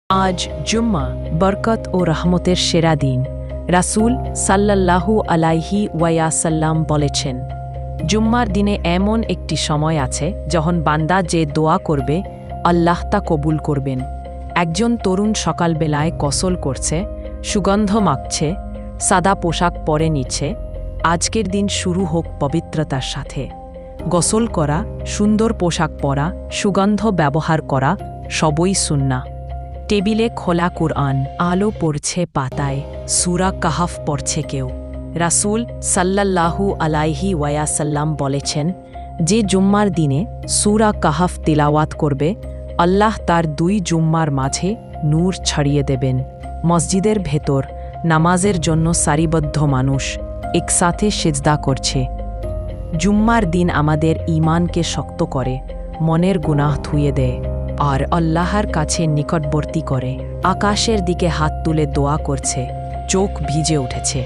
আজ জুম্মা বরকত ও রহমতের সেরা দিন। রাসূল সাল্লাল্লাহু আলাইহি ওয়াসাল্লাম বলেছেন, জুম্মার দিনে এমন একটি সময় আছে যখন বান্দা যে দোয়া করবে আল্লাহ তা কবুল করবেন। একজন তরুণ সকালবেলায় গোসল করছে, সুগন্ধ মাখছে, সাদা পোশাক পরে নিচ্ছে। আজকের দিন শুরু হোক পবিত্রতার সাথে। গোসল করা, সুন্দর পোশাক পরা, সুগন্ধ ব্যবহার করা সবই সুন্নাহ। টেবিলে খোলা কুরআন, আলো পড়ছে পাতায়, সূরা কাহাফ পড়ছে কেউ। রাসূল সাল্লাল্লাহু আলাইহি ওয়াসাল্লাম বলেছেন, যে জুম্মার দিনে সূরা কাহাফ তিলাওয়াত করবে আল্লাহ তার দুই জুম্মার মাঝে নূর ছড়িয়ে দেবেন। মসজিদের ভেতর নামাজের জন্য সারিবদ্ধ মানুষ একসাথে সিজদা করছে। জুম্মার দিন আমাদের ঈমানকে শক্ত করে, মনের গুনাহ ধুয়ে দেয় আর আল্লাহর কাছে নিকটবর্তী করে। আকাশের দিকে হাত তুলে দোয়া করছে, চোখ ভিজে উঠেছে।